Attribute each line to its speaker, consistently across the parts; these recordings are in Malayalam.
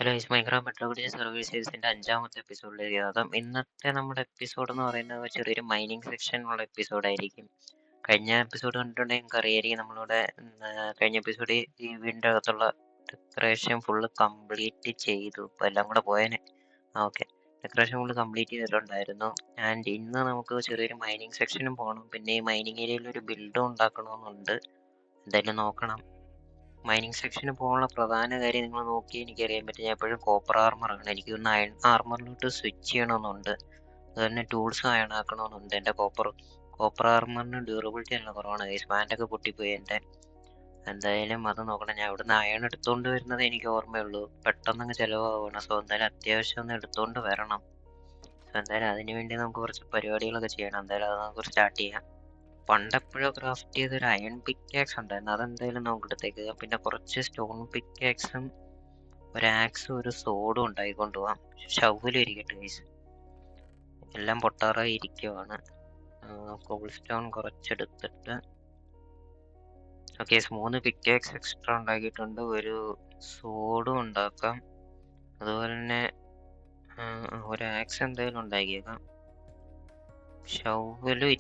Speaker 1: Hello guys, Minecraft metropolitan survival സീരീസിന്റെ 5-ാമത്തെ എപ്പിസോഡിലേക്ക് സ്വാഗതം. ഇന്നത്തെ നമ്മുടെ എപ്പിസോഡ് എന്ന് പറയുന്നത് ചെറിയൊരു മൈനിങ് സെക്ഷൻ ഉള്ള എപ്പിസോഡായിരിക്കും. കഴിഞ്ഞ എപ്പിസോഡ് കണ്ടിട്ടുണ്ടെങ്കിൽ നിങ്ങൾക്ക് അറിയായിരിക്കും, നമ്മളിവിടെ കഴിഞ്ഞ എപ്പിസോഡ് ഈ വീടിൻ്റെ അകത്തുള്ള ഡെക്കറേഷൻ ഫുള്ള് കംപ്ലീറ്റ് ചെയ്തു. ഇപ്പോൾ എല്ലാം കൂടെ പോയേനെ. ഓക്കെ, ഡെക്കറേഷൻ ഫുള്ള് കംപ്ലീറ്റ് ചെയ്തിട്ടുണ്ടായിരുന്നു. ആൻഡ് ഇന്ന് നമുക്ക് ചെറിയൊരു മൈനിങ് സെക്ഷനും പോകണം. പിന്നെ ഈ മൈനിങ് ഏരിയയിൽ ഒരു ബിൽഡും ഉണ്ടാക്കണമെന്നുണ്ട്. എന്തായാലും നോക്കണം. മൈനിങ് സെക്ഷന് പോകാനുള്ള പ്രധാന കാര്യം നിങ്ങൾ നോക്കി എനിക്കറിയാൻ പറ്റും. ഞാൻ എപ്പോഴും കോപ്പർ ആർമറാണ്. എനിക്കൊന്ന് അയൺ ആർമറിലോട്ട് സ്വിച്ച് ചെയ്യണമെന്നുണ്ട്. അതുതന്നെ ടൂൾസ് അയൺ ആക്കണമെന്നുണ്ട്. എൻ്റെ കോപ്പർ ആർമറിന് ഡ്യൂറബിലിറ്റി നല്ല കുറവാണ്. ഈ സ്പാൻഡൊക്കെ പൊട്ടിപ്പോയി എൻ്റെ. എന്തായാലും അത് നോക്കണം. ഞാൻ ഇവിടുന്ന് അയൺ എടുത്തുകൊണ്ട് വരുന്നത് എനിക്ക് ഓർമ്മയുള്ളൂ. പെട്ടെന്നങ്ങ് ചിലവാകണം. സോ എന്തായാലും അത്യാവശ്യം ഒന്ന് എടുത്തുകൊണ്ട് വരണം. സോ എന്തായാലും അതിന് വേണ്ടി നമുക്ക് കുറച്ച് പരിപാടികളൊക്കെ ചെയ്യണം. എന്തായാലും അത് നമുക്ക് സ്റ്റാർട്ട് ചെയ്യാം. പണ്ടെപ്പോഴോ ക്രാഫ്റ്റ് ചെയ്തൊരു അയൺ പിക്കാക്സ് ഉണ്ടായിരുന്നു. അതെന്തായാലും നമുക്ക് എടുത്തേക്കുക. പിന്നെ കുറച്ച് സ്റ്റോൺ പിക്കാക്സും ഒരു ആക്സും ഒരു സോഡും ഉണ്ടായിക്കൊണ്ട് പോവാം. ഷവലും ഇരിക്കട്ടെ ഗൈസ്. എല്ലാം പൊട്ടാറായി ഇരിക്കുവാണ്. കോബിൾ സ്റ്റോൺ കുറച്ചെടുത്തിട്ട് ഓക്കെ, 3 പിക്കാക്സ് എക്സ്ട്രാ ഉണ്ടാക്കിയിട്ടുണ്ട്. ഒരു സോഡും ഉണ്ടാക്കാം. അതുപോലെ തന്നെ ഒരു ആക്സ് എന്തായാലും ഉണ്ടാക്കിയേക്കാം. ഷവലും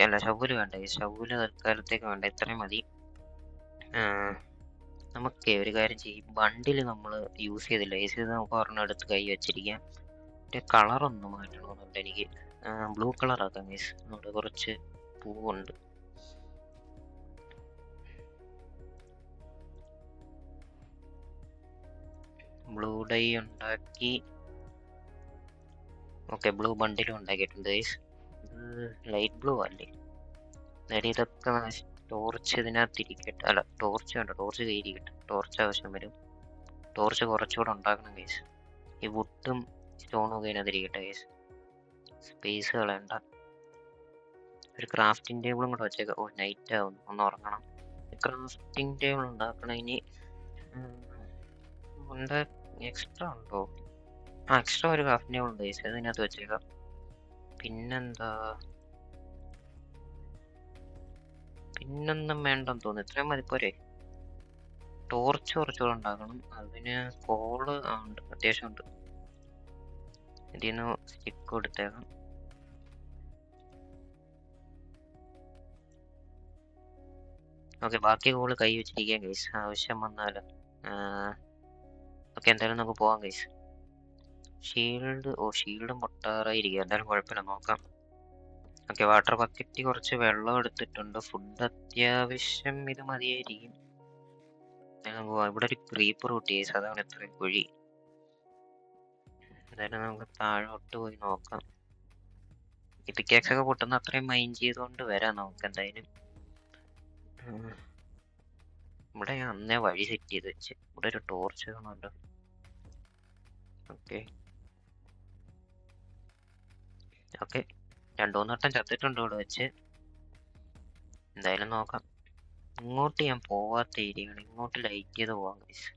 Speaker 1: അല്ല, ഷവല് വേണ്ട. ഈ ഷവല് തൽക്കാലത്തേക്ക് വേണ്ട. ഇത്രയും മതി. നമുക്ക് ഒരു കാര്യം ചെയ്യും, ബണ്ടിൽ നമ്മൾ യൂസ് ചെയ്തില്ല. യൂസ് ചെയ്ത് നമുക്ക് ഒരെണ്ണം എടുത്ത് കൈ വെച്ചിരിക്കാം. പിന്നെ കളറൊന്നും മാറ്റണമെന്നുണ്ട് എനിക്ക്. ബ്ലൂ കളറാക്കാം ഗൈസ്. നമ്മുടെ കുറച്ച് പൂവുണ്ട്. ബ്ലൂ ഡൈ ഉണ്ടാക്കി. ഓക്കെ, ബ്ലൂ ബണ്ടിലും ഉണ്ടാക്കിയിട്ടുണ്ട് ഗൈസ്. ഇത് ലൈറ്റ് ബ്ലൂ അല്ലേ? അതായത് ഇതൊക്കെ ടോർച്ച് ഇതിനകത്ത് ഇരിക്കട്ടെ. അല്ല, ടോർച്ച് വേണ്ട, ടോർച്ച് കയ്യിരിക്കട്ടെ. ടോർച്ച് ആവശ്യം വരും. ടോർച്ച് കുറച്ചുകൂടെ ഉണ്ടാക്കണം ഗൈസ്. ഈ വുഡും സ്റ്റോണും ഒക്കെ ഇതിനകത്തിരിക്കട്ടെ ഗൈസ്. സ്പേസ് കളയണ്ട. ഒരു ക്രാഫ്റ്റിംഗ് ടേബിളും കൂടെ വെച്ചേക്കാം. ഓ, നൈറ്റ് ആവുന്നു, ഒന്ന് ഉറങ്ങണം. ക്രാഫ്റ്റിംഗ് ടേബിൾ ഉണ്ടാക്കണം. ഇനി എക്സ്ട്രാ ഉണ്ടോ? എക്സ്ട്രാ ഒരു ക്രാഫ്റ്റിംഗ് ടേബിൾ ഉണ്ട് ഗൈസ്. അതിനകത്ത് വെച്ചേക്കാം. പിന്നൊന്നും വേണ്ടെന്ന് തോന്നുന്നു. ഇത്രയും മതി പോരെ. ടോർച്ച് കുറച്ചുകൂടെ ഉണ്ടാക്കണം. അതിന് കോള് ഉണ്ട്, അത്യാവശ്യം ഉണ്ട്. ഇതിൽ നിന്ന് സ്റ്റിക്ക് കൊടുത്തേക്കാം. ഓക്കെ, ബാക്കി കോള് കൈ വെച്ചിരിക്കാം ഗൈസ്, ആവശ്യം വന്നാൽ. ഓക്കെ, എന്തായാലും നമുക്ക് പോവാം ഗൈസ്. ഷീൽഡും പൊട്ടാറായിരിക്കും. എന്തായാലും കുഴപ്പമില്ല, നോക്കാം. ഓക്കെ, വാട്ടർ ബക്കറ്റ് കുറച്ച് വെള്ളം എടുത്തിട്ടുണ്ട്. ഫുഡ് അത്യാവശ്യം ഇത് മതിയായിരിക്കും. ഇവിടെ ഒരു ക്രീപ്പർ കൂട്ടി ഗൈസ്, അതാണ് ഇത്രയും കുഴി. എന്തായാലും നമുക്ക് താഴോട്ട് പോയി നോക്കാം. ഈ പിക്കാക്സ് ഒക്കെ പൊട്ടുന്ന അത്രയും മൈൻഡ് ചെയ്തുകൊണ്ട് വരാം നമുക്ക്. എന്തായാലും ഇവിടെ ഞാൻ അന്നേ വഴി സെറ്റ് ചെയ്ത് വെച്ച്. ഇവിടെ ഒരു ടോർച്ച് കാണുന്നുണ്ട്. ഓക്കെ, 2-3 വട്ടം ചത്തിട്ടുണ്ട് ഇവിടെ വെച്ച്. എന്തായാലും നോക്കാം. ഇങ്ങോട്ട് ഞാൻ പോവാത്ത ഏരിയയാണ്. ഇങ്ങോട്ട് ലൈറ്റ് ചെയ്ത് പോവാം ഗൈസ്.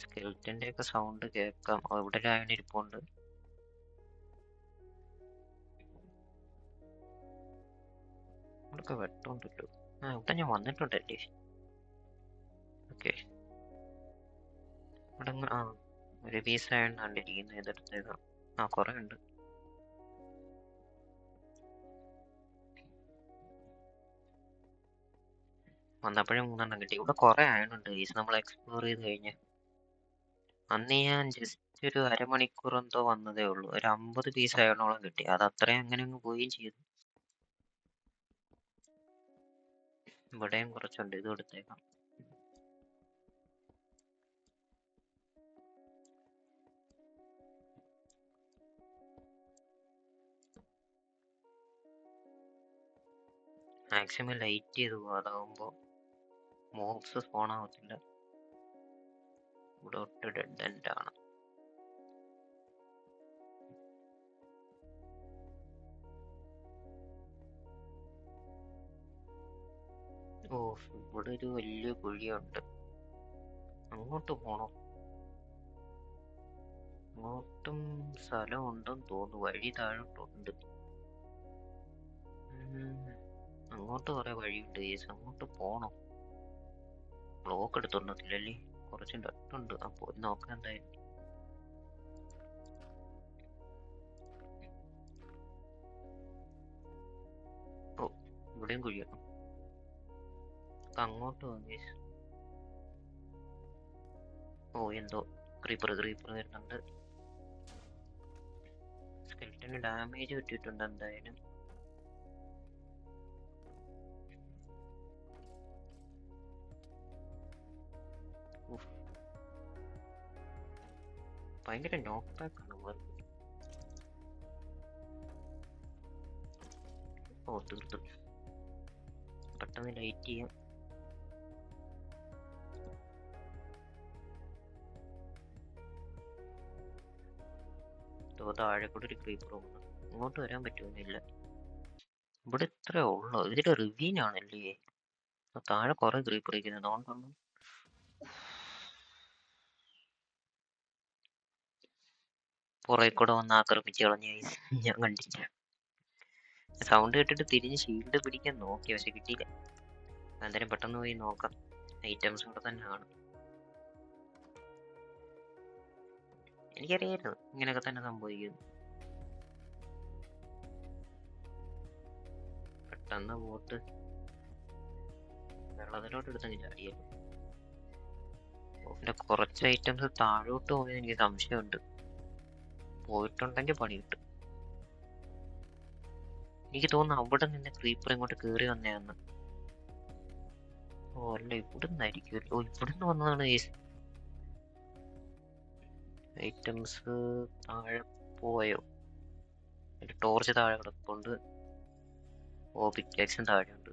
Speaker 1: സ്കെൽറ്റന്റെ ഒക്കെ സൗണ്ട് കേൾക്കാം. ഇവിടെ ലായണ ഇരിപ്പുണ്ട്. ഇവിടൊക്കെ വെട്ടമുണ്ടല്ലോ. ഇവിടെ ഞാൻ വന്നിട്ടുണ്ടല്ലേ. ഓക്കെ, ഇവിടെ ഒരു പീസ് ആയതുകൊണ്ടിരിക്കുന്നത്. ഇതെടുത്തേക്കാം. കുറെ ഉണ്ട്. വന്നപ്പോഴും 3 കിട്ടി. ഇവിടെ കുറെ ആയതുണ്ട് ഗൈസ്, നമ്മൾ എക്സ്പ്ലോർ ചെയ്ത് കഴിഞ്ഞ്. അന്ന് ഞാൻ ജസ്റ്റ് ഒരു അരമണിക്കൂർ എന്തോ വന്നതേ ഉള്ളൂ. ഒരു 50 പീസ് അയണോളം കിട്ടി. അത് അത്രയും അങ്ങനെ അങ്ങ് പോവുകയും ചെയ്തു. ഇവിടെയും കുറച്ചുണ്ട്, ഇത് കൊടുത്തേക്കാം. മാക്സിമം ലൈറ്റ് ചെയ്ത് പോകും, അതാവുമ്പോ മോബ്സ് സ്പോൺ ആവത്തില്ല. ഇവിടെ ഒട്ട് ഡെഡ് എൻഡ് ആണ്. ഇവിടെ ഒരു വലിയ കുഴിയുണ്ട്. അങ്ങോട്ട് പോണോ? അങ്ങോട്ടും സ്ഥലം ഉണ്ടെന്ന് തോന്നുന്നു. വഴി താഴോട്ടുണ്ട്. അങ്ങോട്ട് കുറെ വഴിയുണ്ട് ഗൈസ്. അങ്ങോട്ട് പോണോ? ബ്ലോക്ക് എടുത്തോണ്ടല്ലേ, കുറച്ച് ഡട്ടുണ്ട്. അപ്പോൾ നോക്കാം എന്തായാലും. ഓ, ഇവിടെയും കുഴിയാണ്. അങ്ങോട്ട് വാങ്ങി. ഓ, എന്തോ ക്രീപ്പർ വരുന്നുണ്ട്. സ്കെൽറ്റന് ഡാമേജ് കിട്ടിയിട്ടുണ്ട് എന്തായാലും. ഭയങ്കര നോക്ക് ബാക്ക് ആണ് വർക്ക്. ഓ, തീർത്തു. പെട്ടെന്ന് ലൈറ്റ് ചെയ്യാം. താഴെ കൂടെ ഒരു ക്രീപ്പർ പോകുന്നു. ഇങ്ങോട്ട് വരാൻ പറ്റുമെന്നില്ല. ഇവിടെ ഇത്രേ ഉള്ളൂ. ഇതിന്റെ റിവ്യൂനാണല്ലേ. താഴെ കുറെ ക്രീപ്പർ ഇരിക്കുന്നത്. അതുകൊണ്ടാണ് പുറകെ കൂടെ വന്ന് ആക്രമിച്ച് കളഞ്ഞ ഞാൻ കണ്ടില്ല. സൗണ്ട് കേട്ടിട്ട് തിരിഞ്ഞ് ഷീൽഡ് പിടിക്കാൻ നോക്കി, പക്ഷെ കിട്ടിയില്ല. എന്തായാലും പെട്ടെന്ന് പോയി നോക്കാം. ഐറ്റംസ് ഇവിടെ തന്നെയാണ്. എനിക്കറിയായിരുന്നു ഇങ്ങനെയൊക്കെ തന്നെ സംഭവിക്കുന്നു. പെട്ടെന്ന് പോട്ട് വെള്ളത്തിലോട്ട് എടുത്തെങ്കിൽ അറിയാലോ. പിന്നെ കുറച്ച് ഐറ്റംസ് താഴോട്ട് പോയത് എനിക്ക് സംശയമുണ്ട്. പോയിട്ടുണ്ടെങ്കിൽ പണി കിട്ടും. എനിക്ക് തോന്നുന്നു അവിടെ നിന്ന് ക്രീപ്പർ ഇങ്ങോട്ട് കയറി വന്നതാന്ന്. ഓ അല്ല, ഇവിടുന്നായിരിക്കുമല്ലോ. ഓ, ഇവിടുന്ന് വന്നതാണ് ഐറ്റംസ്. താഴെ പോയോ? ഒരു ടോർച്ച് താഴെ കിടപ്പുണ്ട്. ഓ, പിക്കാക്സും താഴെയുണ്ട്.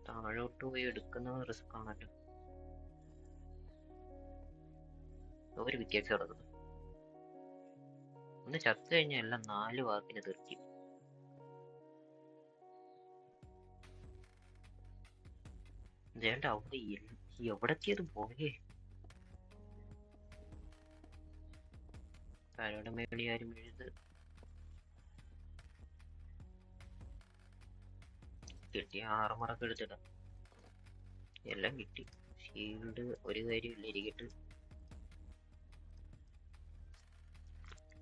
Speaker 1: താഴോട്ട് പോയി എടുക്കുന്നത് റിസ്ക് ആണല്ലോ. ഒരു പിക്കാക്സ് കിടക്കുന്നു. ഒന്ന് ചത്തു കഴിഞ്ഞാൽ എല്ലാം 4 വാക്കിന് തീർക്കും. ഇതേണ്ട അവിടെ എവിടേക്കത് പോയേ? താഴോടെ മേടി ആരും എഴുത്. കിട്ടിയ ആർമറൊക്കെ എടുത്തിടാം. എല്ലാം കിട്ടി. ഷീൽഡ് ഒരു കാര്യമില്ല, ഇരിക്കട്ട്.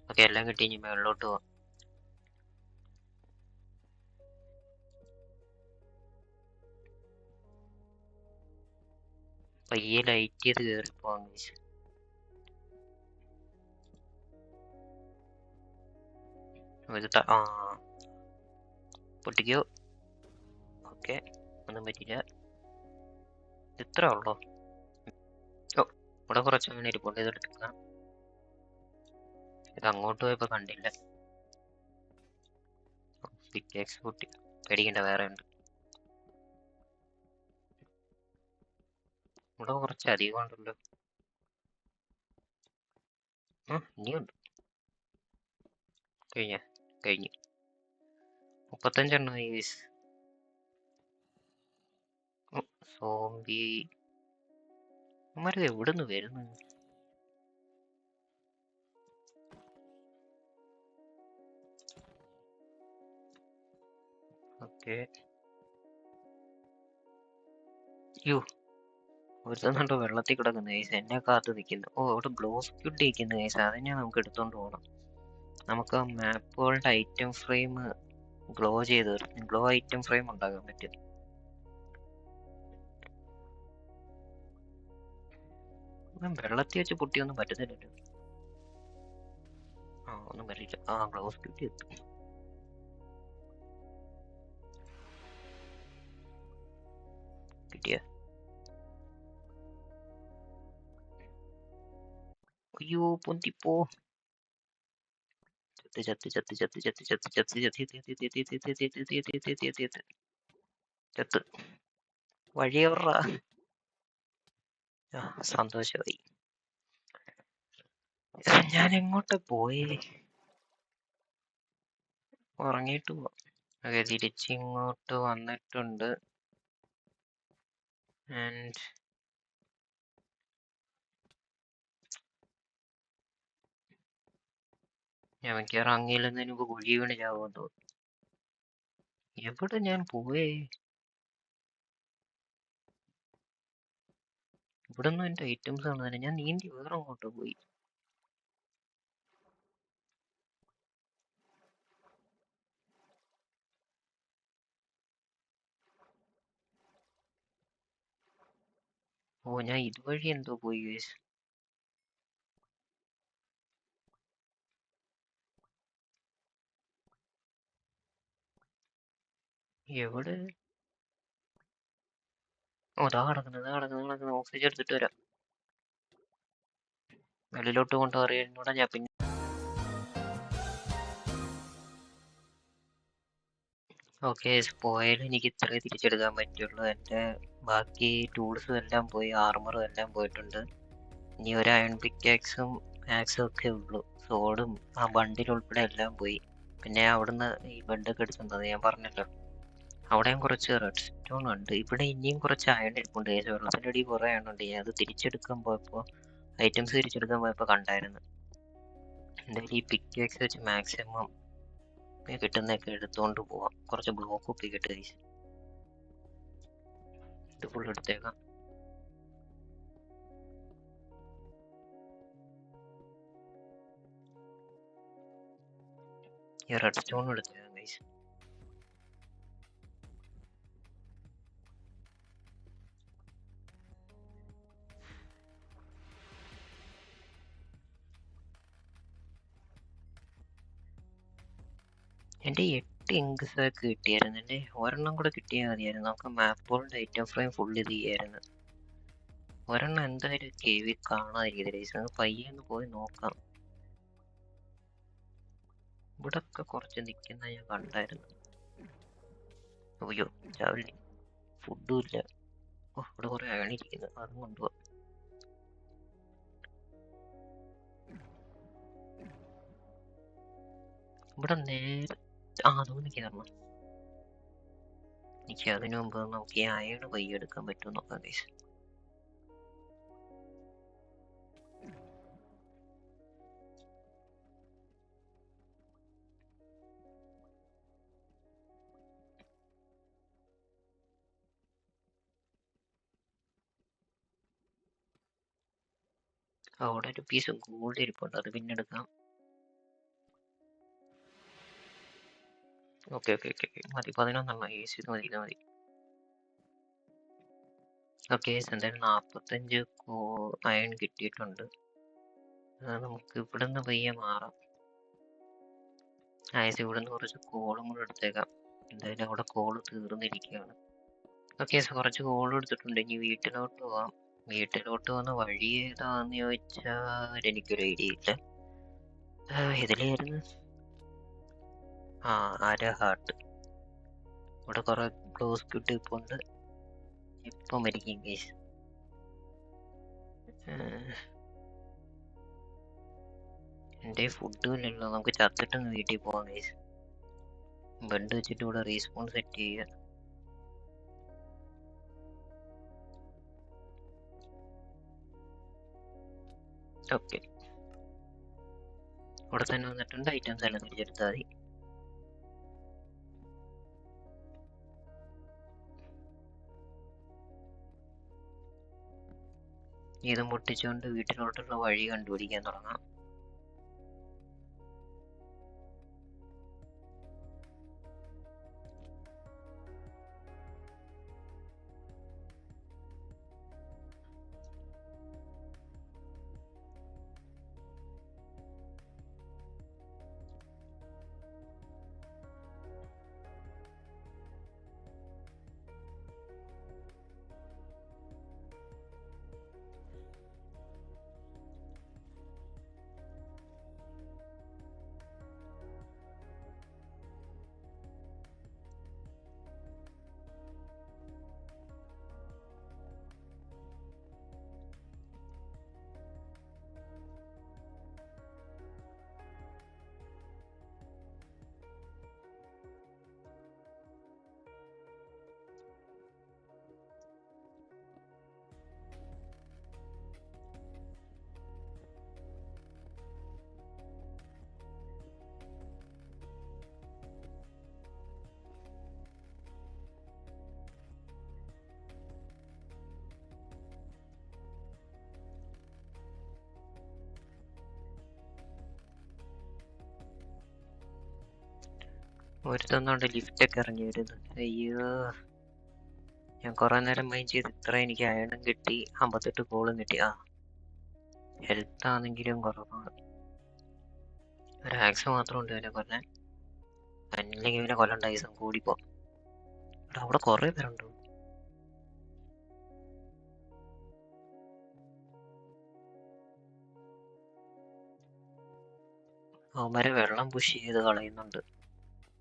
Speaker 1: ഓക്കെ, എല്ലാം കിട്ടി. ഇനി മേളിലോട്ട് പോവാം. പയ്യെ ലൈറ്റ് ചെയ്ത് കയറി പോവാൻ. പൊട്ടിക്കോ. ഓക്കെ, ഒന്നും പറ്റില്ല. ഇത്ര ഉള്ളോ? ഓ, ഇവിടെ കുറച്ച് അങ്ങനെ ഇരിപ്പുണ്ട്. ഇതെടുക്കാം. ഇത് അങ്ങോട്ട് പോയപ്പോ കണ്ടില്ല. പിക്കാക്സ് പൊട്ടി. പേടിക്കണ്ട, വേറെ ഉണ്ട്. ഇവിടെ കുറച്ച് അധികം ഉണ്ടല്ലോ. ഇനിയുണ്ട്. കഴിഞ്ഞു 35 എണ്ണമായി. സോംബി എവിടുന്ന് വരുന്നു? ഓക്കെ, യോ ഒരുത്തന്നുണ്ടോ വെള്ളത്തിൽ കിടക്കുന്ന കേസ്. എന്നെ കാത്ത് നിൽക്കുന്നു. ഓ, അവിടെ ഗ്ലോസ് ക്യൂട്ട് ഇരിക്കുന്ന കേസ്. അതിനെ നമുക്ക് എടുത്തോണ്ട് പോകണം. നമുക്ക് ആ മാപ്പുകളുടെ ഐറ്റം ഫ്രെയിം ഗ്ലോ ചെയ്ത് ഗ്ലോ ഐറ്റം ഫ്രെയിം ഉണ്ടാക്കാൻ പറ്റും. വെള്ളത്തിൽ വെച്ച് പൊട്ടിയൊന്നും പറ്റത്തില്ലല്ലോ. ഒന്നും പറ്റില്ല. ഗ്ലൗസ് ക്യൂട്ടി എത്തും. കിട്ടിയ. അയ്യോ, പൊന്തിപ്പോ. ചത്ത് വഴിയറ. സന്തോഷമായി. ഞാൻ എങ്ങോട്ട് പോയി? ഉറങ്ങിയിട്ട് പോവാം. ഓക്കെ, തിരിച്ചിങ്ങോട്ട് വന്നിട്ടുണ്ട്. ആൻഡ് ഞാൻ മിക്കവാറും അങ്ങില്ലെന്നതിന് മുമ്പ് കുഴി വീണ് ചാവുമെന്ന് തോന്നുന്നു. എവിടെ ഞാൻ പോയേ? ഇവിടെ ഒന്നും എൻ്റെ ഐറ്റംസ് കാണുന്നില്ല. ഞാൻ നീന്തി വേറെ അങ്ങോട്ട് പോയി. ഓ, ഞാൻ ഇതുവഴി എന്തോ പോയി ഗൈസ്. എവിടെ? ഓ, ദാ കിടക്കുന്നത്. ഓക്സിജൻ എടുത്തിട്ട് വരാം. വെളിയിലോട്ട് കൊണ്ടുപോകാൻ ഞാൻ പിന്നെ. ഓക്കെ, പോയാലും എനിക്ക് ഇത്രേ തിരിച്ചെടുക്കാൻ പറ്റുള്ളൂ. എൻ്റെ ബാക്കി ടൂൾസും എല്ലാം പോയി, ആർമറും എല്ലാം പോയിട്ടുണ്ട്. ഇനി ഒരു അയൺ പിക്കാക്സും ആക്സും ഒക്കെ ഉള്ളൂ. സോഡും ആ ബണ്ടിൽ ഉൾപ്പെടെ എല്ലാം പോയി. പിന്നെ അവിടുന്ന് ഈ ബെഡൊക്കെ എടുത്തിട്ടുണ്ടത് ഞാൻ പറഞ്ഞല്ലോ. അവിടെയും കുറച്ച് റെഡ് സ്റ്റോൺ ഉണ്ട്. ഇവിടെ ഇനിയും കുറച്ച് അയൺ ഇരിപ്പുണ്ട്. വെള്ളത്തിൻ്റെ അടി കുറേ അയൺ ഉണ്ട്. ഞാൻ അത് തിരിച്ചെടുക്കാൻ പോയപ്പോൾ, ഐറ്റംസ് തിരിച്ചെടുക്കാൻ പോയപ്പോൾ കണ്ടായിരുന്നു. എന്തായാലും ഈ പിക്കാക്സ് വെച്ച് മാക്സിമം കിട്ടുന്നതൊക്കെ എടുത്തുകൊണ്ട് പോവാം. കുറച്ച് ബ്ലോക്ക് ഒക്കെ കിട്ടുക. ഇത് ഫുൾ എടുത്തേക്കാം. ഈ റെഡ് സ്റ്റോൺ എടുത്തേക്കാം ഗൈസ്. എൻ്റെ 8 ഇങ്ക്സ് കിട്ടിയായിരുന്നു. എൻ്റെ ഒരെണ്ണം കൂടെ കിട്ടിയാൽ മതിയായിരുന്നു. നമുക്ക് മാപ്പോളുടെ ഐറ്റം ഫ്രെയിം ഫുൾ ഇത് ചെയ്യായിരുന്നു. ഒരെണ്ണം എന്തായാലും കേവി കാണാതിരിക്കരുത് ഗൈസ്. അത് പയ്യെ ഒന്ന് പോയി നോക്കാം. ഇവിടെ ഒക്കെ കുറച്ച് നിൽക്കുന്ന ഞാൻ കണ്ടായിരുന്നു. അയ്യോ, രാവിലെ ഫുഡും ഇല്ല. ഓ, ഇവിടെ കുറെ അയണിരിക്കുന്നു, അതും കൊണ്ടുപോവാം. ഇവിടെ നേരെ അതൊന്ന് കയറണം. എനിക്ക് അതിനു മുമ്പ് നമുക്ക് ഈ അയണ് പയ്യെ എടുക്കാൻ പറ്റുമോ നോക്കാം ഗൈസ്. അവിടെ ഒരു പീസ് ഗോൾഡ് ഇരിപ്പുണ്ട്, അത് പിന്നെ എടുക്കാം. ഓക്കെ മതി, 11 ഏസ് ഇത് മതി. ഓക്കെ, എന്തായാലും 45 അയൺ കിട്ടിയിട്ടുണ്ട്. നമുക്ക് ഇവിടെ നിന്ന് പയ്യെ മാറാം. ഇവിടെ നിന്ന് കുറച്ച് കോളും കൂടെ എടുത്തേക്കാം. എന്തായാലും അവിടെ കോള് തീർന്നിരിക്കുകയാണ്. ഓക്കെ, കുറച്ച് കോളും എടുത്തിട്ടുണ്ട്. ഇനി വീട്ടിലോട്ട് പോവാം. വീട്ടിലോട്ട് വന്ന വഴി ഏതാന്ന് ചോദിച്ചാൽ എനിക്കൊരു ഐഡിയ ഇല്ല. ഇതിലായിരുന്നു അരഹാട്ട്. ഇവിടെ കുറെ ഗ്ലോസ് കിട്ടി ഇപ്പോണ്ട്. ഇപ്പം മരിക്കും കേസ്. എൻ്റെ ഫുഡും ഇല്ലല്ലോ. നമുക്ക് ചത്തിട്ടൊന്ന് വീട്ടിൽ പോവാം കേസ്. ബെഡ് വെച്ചിട്ട് ഇവിടെ റീസ്പോൺ സെറ്റ് ചെയ്യുക. ഓക്കെ, ഇവിടെ തന്നെ വന്നിട്ടുണ്ട്. ഐറ്റംസ് എല്ലാം തിരിച്ചെടുത്താൽ മതി. ഇതും പൊട്ടിച്ചുകൊണ്ട് വീട്ടിലോട്ടുള്ള വഴി കണ്ടുപിടിക്കാൻ തുടങ്ങാം. ഒരുത്തന്നുണ്ട് ലിഫ്റ്റൊക്കെ ഇറങ്ങി വരുന്നത്. അയ്യോ, ഞാൻ കുറെ നേരം മൈൻഡ് ചെയ്ത് ഇത്ര എനിക്ക് അയണും കിട്ടി, 58 കോളും കിട്ടി. ഹെൽത്ത് ആണെങ്കിലും കുറവാണ്. ഒരു ആക്സ് മാത്രം ഉണ്ട് ഇവനെ കൊല്ലാൻ, അല്ലെങ്കിൽ ഇവനെ കൊല്ലണ്ട ഐസം കൂടിപ്പോ. അവിടെ കുറെ പേരുണ്ട്. അവന്മാരെ വെള്ളം പുഷ് ചെയ്ത് കളയുന്നുണ്ട്.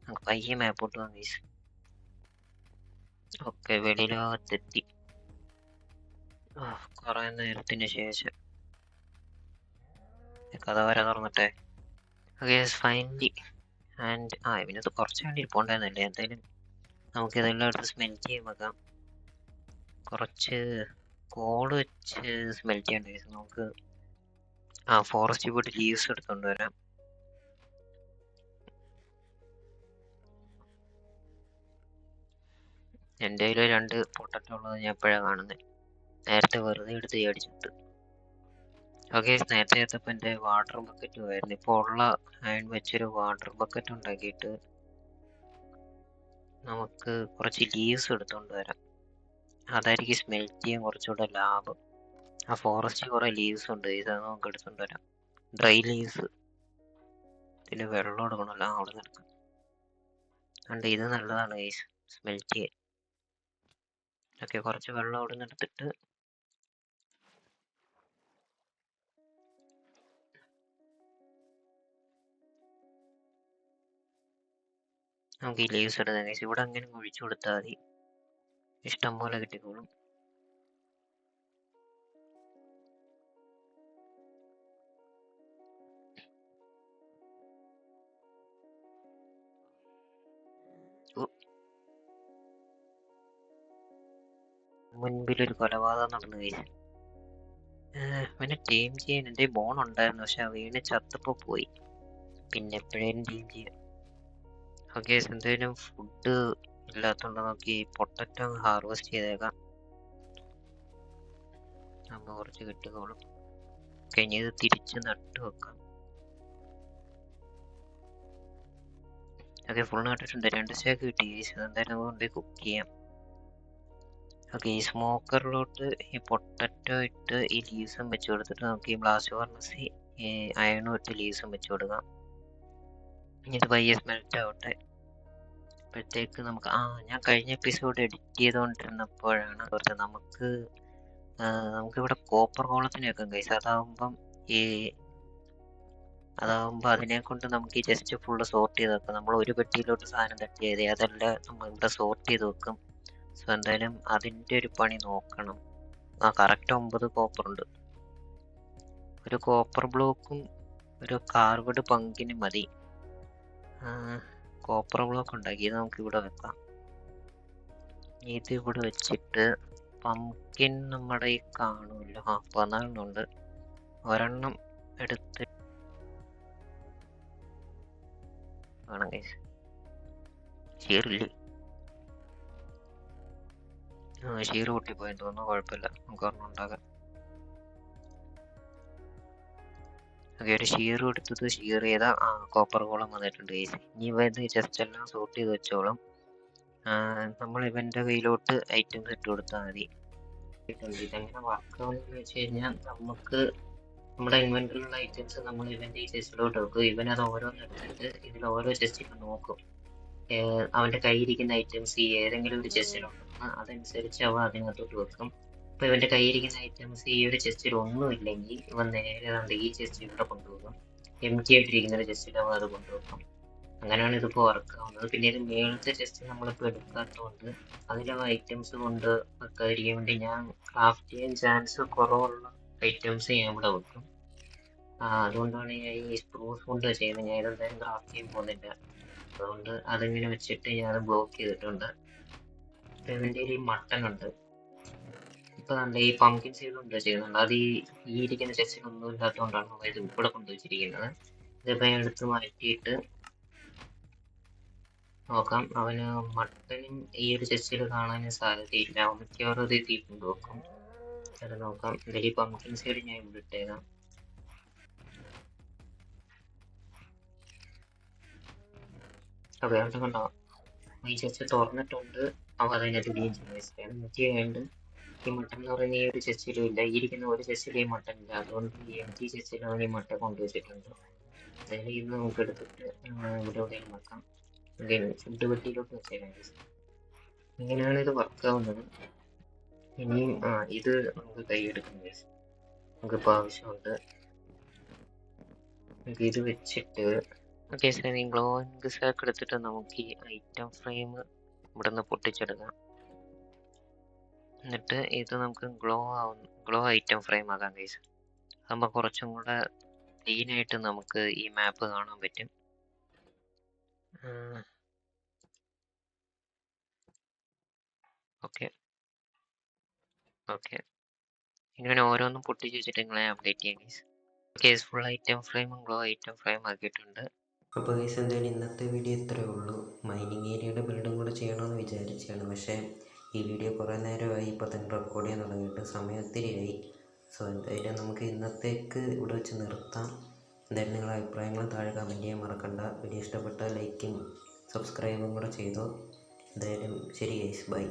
Speaker 1: നമുക്ക് പയ്യെ മാപ്പോട്ട് വാങ്ങി. ഓക്കെ, വെളിയിലോകത്തെത്തി. കുറെ നേരത്തിന് ശേഷം കഥ വരെ തുറന്നിട്ടെ. Okay, finally. ആൻഡ് ഇവനത് കുറച്ച് വേണ്ടി പോണ്ടായിരുന്നല്ലേ. എന്തായാലും നമുക്ക് ഇതെല്ലാം എടുത്ത് സ്മെൽറ്റ് ചെയ്യാൻ വെക്കാം. കുറച്ച് കോള് വെച്ച് സ്മെൽറ്റ് ചെയ്യേണ്ട. നമുക്ക് ഫോറസ്റ്റിൽ പോയിട്ട് ലീവ്സ് എടുത്തുകൊണ്ട് വരാം. എൻ്റെ കയ്യിൽ 2 പൊട്ടറ്റോ ഉള്ളത് ഞാൻ എപ്പോഴാണ് കാണുന്നത്. നേരത്തെ വെറുതെ എടുത്ത് അടിച്ചിട്ട്. ഓക്കെ, നേരത്തെ എടുത്തപ്പോൾ എൻ്റെ വാട്ടർ ബക്കറ്റ് പോയായിരുന്നു. ഇപ്പോൾ ഉള്ള അയൺ വെച്ചൊരു വാട്ടർ ബക്കറ്റ് ഉണ്ടാക്കിയിട്ട് നമുക്ക് കുറച്ച് ലീവ്സ് എടുത്തുകൊണ്ട് വരാം. അതായിരിക്കും സ്മെൽറ്റ് ചെയ്യാൻ കുറച്ചുകൂടെ ലാഭം. ഫോറസ്റ്റിൽ കുറേ ലീവ്സ് ഉണ്ട്, ഇത് നമുക്ക് എടുത്തുകൊണ്ട് വരാം. Dry leaves. ഇതിന് വെള്ളം എടുക്കണമല്ലോ, അവിടെ നിൽക്കാം. അതുകൊണ്ട് ഇത് നല്ലതാണ് ഗൈസ് സ്മെൽറ്റ് ചെയ്യാൻ. ഓക്കെ, കുറച്ച് വെള്ളം അവിടെ നിന്ന് എടുത്തിട്ട് നമുക്ക് ഈ ലീവ്സ് എടുത്താൽ ഗൈസ് ഇവിടെ അങ്ങനെ ഒഴിച്ചു കൊടുത്താൽ മതി, ഇഷ്ടം പോലെ കിട്ടിക്കോളും. മുൻപിലൊരു കൊലപാതകം നടന്നു ഗൈസ്. പിന്നെ ടീം ചെയ്യാൻ എൻ്റെ ബോൺ ഉണ്ടായിരുന്നു, പക്ഷെ വീണ് ചത്തപ്പോൾ പോയി. പിന്നെ എപ്പോഴേലും ടീം ചെയ്യാം. ഓക്കെ, എന്തെങ്കിലും ഫുഡ് ഇല്ലാത്തതുകൊണ്ട് നോക്കി പൊട്ടറ്റോ ഹാർവെസ്റ്റ് ചെയ്തേക്കാം. നമ്മൾ കുറച്ച് കിട്ടുകയുള്ളൂ. കഴിഞ്ഞത് തിരിച്ച് നട്ട് വെക്കാം. ഓക്കെ, ഫുൾ നട്ടിട്ടുണ്ട്. 2 സ്റ്റാക്ക് കിട്ടി. എന്തായാലും കൊണ്ട് കുക്ക് ചെയ്യാം. ഓക്കെ, ഈ സ്മോക്കറിലോട്ട് ഈ പൊട്ടറ്റോ ഇട്ട് ഈ ലീവ്സും വെച്ച് കൊടുത്തിട്ട് നമുക്ക് ഈ ബ്ലാസ്റ്റ് ഫർണസിൽ ഈ അയണും ഇട്ട് ലീവ്സും വെച്ച് കൊടുക്കാം. ഇത് പയ്യെ സ്മെൽറ്റ് ആവട്ടെ. അപ്പോഴത്തേക്ക് നമുക്ക് ഞാൻ കഴിഞ്ഞ എപ്പിസോഡ് എഡിറ്റ് ചെയ്തുകൊണ്ടിരുന്നപ്പോഴാണ് കുറച്ച് നമുക്കിവിടെ കോപ്പർ കോളത്തിന് വെക്കാം ഗൈസ്. അതാവുമ്പോൾ അതിനെ കൊണ്ട് നമുക്ക് ഈ ജസ്റ്റ് ഫുള്ള് സോർട്ട് ചെയ്ത് വെക്കാം. നമ്മൾ ഒരു പെട്ടിയിലോട്ട് സാധനം തട്ടിയത് അതെല്ലാം നമ്മൾ ഇവിടെ സോർട്ട് ചെയ്ത് വെക്കും. സോ എന്തായാലും അതിൻ്റെ ഒരു പണി നോക്കണം. കറക്റ്റ് 9 കോപ്പർ ഉണ്ട്. ഒരു കോപ്പർ ബ്ലോക്കും ഒരു കാർബഡ് പങ്കിന് മതി. കോപ്പർ ബ്ലോക്ക് ഉണ്ടാക്കി ഇത് നമുക്ക് ഇവിടെ വെക്കാം. ഇത് ഇവിടെ വെച്ചിട്ട് പംകിൻ നമ്മുടെ ഈ കാണുമല്ലോ, 14 ഉണ്ട്. ഒരെണ്ണം എടുത്ത് കാണാം. ഷീറില്ലേ? ഷീർ പൊട്ടിപ്പോയെന്ന് തോന്നുന്നു. കുഴപ്പമില്ല, നമുക്ക് ഒരെണ്ണം ഉണ്ടാകാം. ഓക്കെ, ഒരു ഷീർ എടുത്തത് ഷീർ ചെയ്താൽ കോപ്പർ കോളം വന്നിട്ടുണ്ട് ഗൈസ്. ഇനി ഇത് ജസ്റ്റ് എല്ലാം സോർട്ട് ചെയ്ത് വെച്ചോളും. നമ്മൾ ഇവൻ്റെ കയ്യിലോട്ട് ഐറ്റംസ് ഇട്ട് കൊടുത്താൽ മതി. ഇതെങ്ങനെ വർക്കാവുന്നതെന്ന് വെച്ച് കഴിഞ്ഞാൽ നമുക്ക് നമ്മുടെ ഇൻവെന്ററിലുള്ള ഐറ്റംസ് നമ്മൾ ഇവൻ്റെ ഈ ചെസ്റ്റിലോട്ട് വെക്കും. ഇവനത് ഓരോന്നെടുത്തിട്ട് ഇതിൽ ഓരോ ചെസ്റ്റിലും നോക്കും. അവൻ്റെ കയ്യിരിക്കുന്ന ഐറ്റംസ് ഈ ഏതെങ്കിലും ഒരു ചെസ്റ്റിലുണ്ടെന്ന് അതനുസരിച്ച് അവൻ അതിനകത്തോട്ട് വെക്കും. അപ്പോൾ ഇവൻ്റെ കയ്യിരിക്കുന്ന ഐറ്റംസ് ഈ ഒരു ചെസ്റ്റിൽ ഒന്നുമില്ലെങ്കിൽ ഇവൻ നേരെ ഈ ചെസ്റ്റിൽ ഇവിടെ കൊണ്ടുപോകും. എംറ്റി ആയിട്ടിരിക്കുന്ന ഒരു ചെസ്റ്റിൽ അവൻ അത് കൊണ്ടുവെക്കും. അങ്ങനെയാണ് ഇതിപ്പോൾ വർക്ക് ആവുന്നത്. പിന്നെ ഇത് മേളത്തെ ചെസ്റ്റ് നമ്മളിപ്പോൾ എടുക്കാത്തതുകൊണ്ട് അതിലെ ഐറ്റംസ് കൊണ്ട് വെക്കാതിരിക്കാൻ വേണ്ടി ഞാൻ ക്രാഫ്റ്റ് ചെയ്യാൻ ചാൻസ് കുറവുള്ള ഐറ്റംസ് ഞാൻ ഇവിടെ വെക്കും. അതുകൊണ്ടാണ് ഞാൻ ഈ സ്പ്രൂസ് കൊണ്ട് ചെയ്യുന്നത്. ഞാൻ ഇതെന്തായാലും ക്രാഫ്റ്റ് ചെയ്യാൻ പോകുന്നില്ല. അതുകൊണ്ട് അതിങ്ങനെ വെച്ചിട്ട് ഞാൻ അത് ബ്ലോക്ക് ചെയ്തിട്ടുണ്ട്. ഇതിൻ്റെ ഈ മട്ടൺ ഉണ്ട്. ഇപ്പൊ നല്ല ഈ പംകിൻ സീഡ് കൊണ്ട് ചെയ്യുന്നുണ്ട്. അത് ഈ ഇരിക്കുന്ന ചെസ്റ്റിനൊന്നും ഇല്ലാത്തതുകൊണ്ടാണ് നമ്മൾ ഇത് ഇവിടെ കൊണ്ടുവച്ചിരിക്കുന്നത്. ഇതിപ്പോൾ ഞാൻ എടുത്ത് മാറ്റിയിട്ട് നോക്കാം. അവന് മട്ടനും ഈ ഒരു ചെസ്റ്റിൽ കാണാനും സാധ്യതയില്ല. അവൻ മിക്കവാറും ഇത് എത്തി കൊണ്ടുവെക്കും. അത് നോക്കാം. ഇതിൽ ഈ പംകിൻ സീഡ് ഞാൻ ഇവിടെ ഇട്ടേക്കാം. അതെ അത് കണ്ടോ, ഈ ചെസ്റ്റ് തുറന്നിട്ടുണ്ട്. അവ അതിനകത്ത് ഇടുകയും ചെയ്യും. മുറ്റിയായതുകൊണ്ട് ഈ മട്ടൻ എന്ന് പറയുന്ന ഈ ഒരു ചെസ്റ്റിലും ഇല്ല. ഈ ഇരിക്കുന്ന ഒരു ചെസ്റ്റിലും ഈ മട്ടൻ ഇല്ല. അതുകൊണ്ട് ഈ എംറ്റി ചെസ്റ്റിൽ അവൻ ഈ മട്ട കൊണ്ടുവച്ചിട്ടുണ്ട്. അതായത് ഇത് നമുക്ക് എടുത്തിട്ട് ഇവിടെ എവിടെയും വെക്കാം. ഫുഡ് പെട്ടിയിലോട്ട് വെച്ചേക്കാം. ഇങ്ങനെയാണ് ഇത് വർക്ക് ആവുന്നത്. ഇനിയും ഇത് നമുക്ക് കൈയെടുക്കാം. നമുക്കിപ്പോൾ ആവശ്യമുണ്ട്. നമുക്ക് ഇത് വെച്ചിട്ട് ഓക്കെ സാർ, ഈ ഗ്ലോയിങ് സാക്ക് എടുത്തിട്ട് നമുക്ക് ഈ ഐറ്റം ഫ്രെയിം ഇവിടെ നിന്ന് പൊട്ടിച്ചെടുക്കാം. എന്നിട്ട് ഇത് നമുക്ക് ഗ്ലോ ഐറ്റം ഫ്രെയിം ആക്കാം ഗൈസ്. അതാകുമ്പോൾ കുറച്ചും കൂടെ ക്ലീനായിട്ട് നമുക്ക് ഈ മാപ്പ് കാണാൻ പറ്റും. ഓക്കെ ഓക്കെ, ഇങ്ങനെ ഓരോന്നും പൊട്ടിച്ച് വെച്ചിട്ട് നിങ്ങളെ അപ്ഡേറ്റ് ചെയ്യാം ഗൈസ്. കേസ് ഫുൾ ഐറ്റം ഫ്രെയിമും ഗ്ലോ ഐറ്റം ഫ്രെയിം ആക്കിയിട്ടുണ്ട്. അപ്പോൾ ഗൈസ് എന്തായാലും ഇന്നത്തെ വീഡിയോ ഇത്രയേ ഉള്ളൂ. മൈനിങ് ഏരിയയുടെ ബിൽഡും കൂടെ ചെയ്യണമെന്ന് വിചാരിച്ചാണ്, പക്ഷേ ഈ വീഡിയോ കുറേ നേരമായി ഇപ്പോൾ തന്നെ റെക്കോർഡ് ചെയ്യാൻ തുടങ്ങിയിട്ട്, സമയം ഒത്തിരിയായി. സോ എന്തായാലും നമുക്ക് ഇന്നത്തേക്ക് ഇവിടെ വെച്ച് നിർത്താം. എന്തായാലും നിങ്ങളുടെ അഭിപ്രായങ്ങൾ താഴെ കമൻറ്റ് ചെയ്യാൻ മറക്കണ്ട. വീഡിയോ ഇഷ്ടപ്പെട്ടാൽ ലൈക്കും സബ്സ്ക്രൈബും കൂടെ ചെയ്തോ. എന്തായാലും ശരി ഗൈസ്, ബൈ.